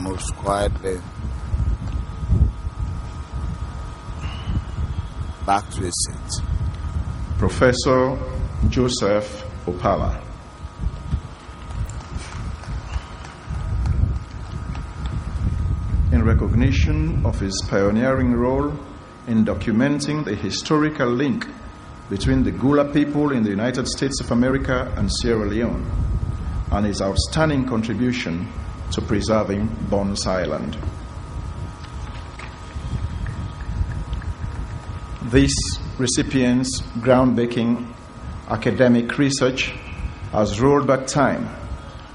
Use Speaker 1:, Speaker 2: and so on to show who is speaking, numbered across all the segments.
Speaker 1: most quietly back to his seat.
Speaker 2: Professor Joseph Opala. In recognition of his pioneering role in documenting the historical link between the Gula people in the United States of America and Sierra Leone, and his outstanding contribution to preserving Bones Island. This recipient's groundbreaking academic research has rolled back time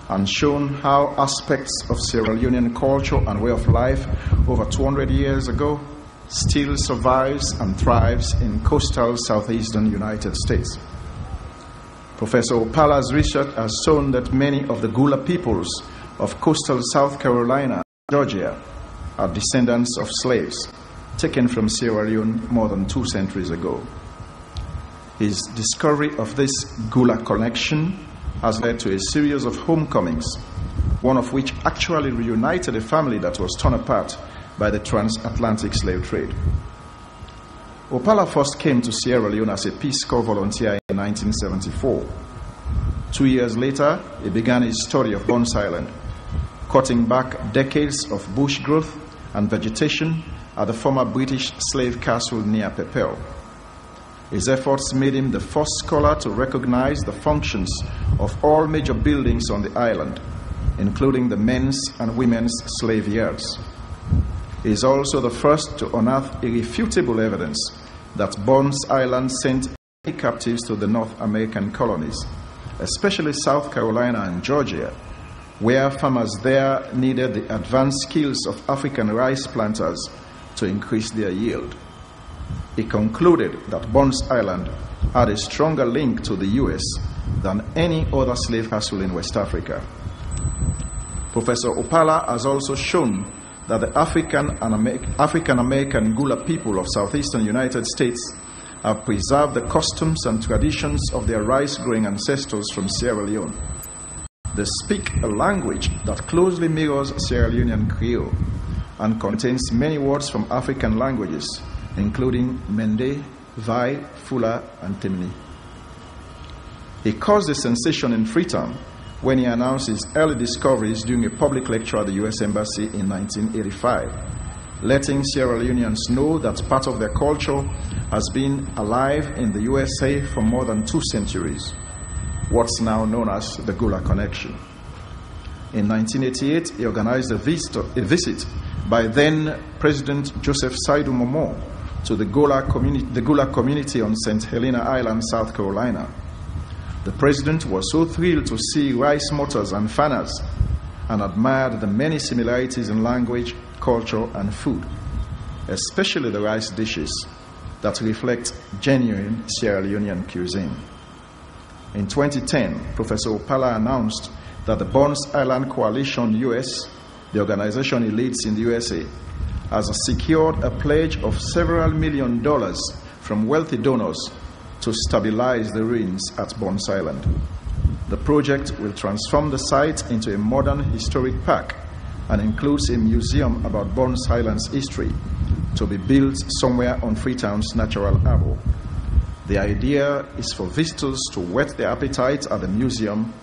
Speaker 2: and shown how aspects of Sierra Leonean culture and way of life over 200 years ago still survives and thrives in coastal southeastern United States. Professor Opala's research has shown that many of the Gula peoples of coastal South Carolina and Georgia are descendants of slaves taken from Sierra Leone more than 2 centuries ago. His discovery of this Gula connection has led to a series of homecomings, one of which actually reunited a family that was torn apart by the transatlantic slave trade. Opala first came to Sierra Leone as a Peace Corps volunteer in 1974. 2 years later, he began his study of Bones Island, cutting back decades of bush growth and vegetation at the former British slave castle near Pepel. His efforts made him the first scholar to recognize the functions of all major buildings on the island, including the men's and women's slave yards. He is also the first to unearth irrefutable evidence that Bones Island sent many captives to the North American colonies, especially South Carolina and Georgia, where farmers there needed the advanced skills of African rice planters to increase their yield. He concluded that Bones Island had a stronger link to the U.S. than any other slave castle in West Africa. Professor Opala has also shown that the African-American Gula people of southeastern United States have preserved the customs and traditions of their rice-growing ancestors from Sierra Leone. They speak a language that closely mirrors Sierra Leonean Creole and contains many words from African languages, including Mende, Vai, Fula, and Temni. He caused a sensation in Freetown when he announced his early discoveries during a public lecture at the U.S. Embassy in 1985, letting Sierra Leoneans know that part of their culture has been alive in the USA for more than 2 centuries, what's now known as the Gula Connection. In 1988, he organized a visit by then President Joseph Saidu Momo to the Gula community on St. Helena Island, South Carolina. The president was so thrilled to see rice mortars and fanners and admired the many similarities in language, culture, and food, especially the rice dishes that reflect genuine Sierra Leonean cuisine. In 2010, Professor Opala announced that the Bones Island Coalition US, the organization he leads in the USA, has secured a pledge of several $1 million from wealthy donors to stabilize the ruins at Bones Island. The project will transform the site into a modern historic park and includes a museum about Bones Island's history to be built somewhere on Freetown's natural harbor. The idea is for visitors to whet their appetite at the museum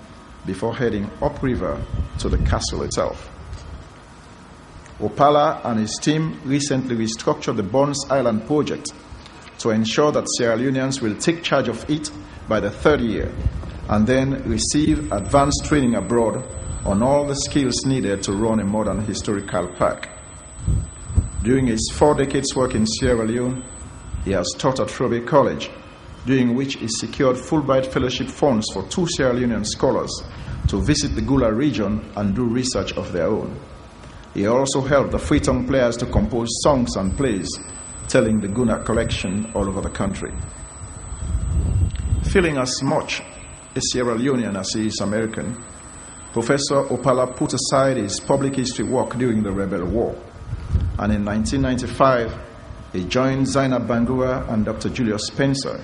Speaker 2: before heading upriver to the castle itself. Opala and his team recently restructured the Bones Island project to ensure that Sierra Leoneans will take charge of it by the 3rd year and then receive advanced training abroad on all the skills needed to run a modern historical park. During his 4 decades work in Sierra Leone, he has taught at Rokel College, during which he secured Fulbright Fellowship funds for 2 Sierra Leonean scholars to visit the Gula region and do research of their own. He also helped the Freetown players to compose songs and plays telling the Gula collection all over the country. Feeling as much a Sierra Leonean as he is American, Professor Opala put aside his public history work during the Rebel War, and in 1995 he joined Zainab Bangura and Dr. Julius Spencer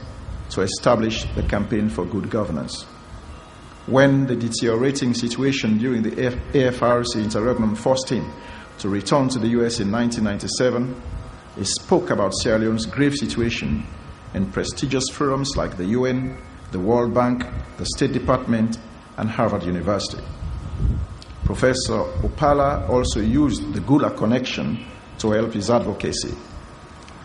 Speaker 2: to establish the Campaign for Good Governance. When the deteriorating situation during the AFRC interregnum forced him to return to the U.S. in 1997, he spoke about Sierra Leone's grave situation in prestigious forums like the UN, the World Bank, the State Department, and Harvard University. Professor Opala also used the Gula connection to help his advocacy.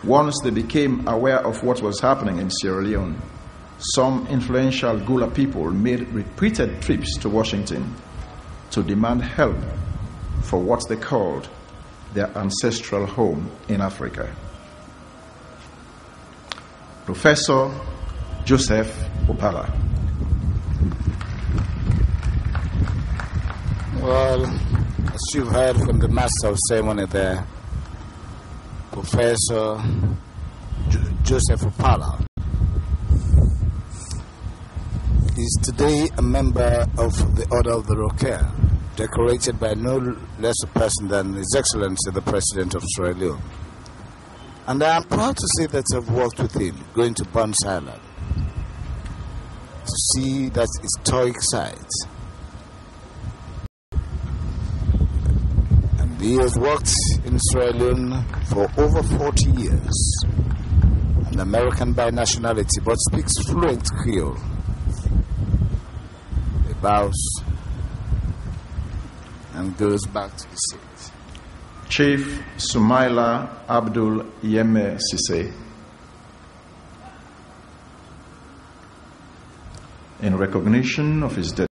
Speaker 2: Once they became aware of what was happening in Sierra Leone, some influential Gula people made repeated trips to Washington to demand help for what they called their ancestral home in Africa. Professor Joseph Opala.
Speaker 1: Well, as you've heard from the master of ceremony there, Professor Joseph Opala is today a member of the Order of the Rokel, decorated by no less a person than His Excellency the President of Sierra Leone. And I am proud to say that I've worked with him, going to Burns Island to see that historic site. And he has worked in Sierra Leone for over 40 years, an American by nationality, but speaks fluent Creole. He bows and goes back to his seat.
Speaker 2: Chief Sumaila Abdul Yeme Sise, in recognition of his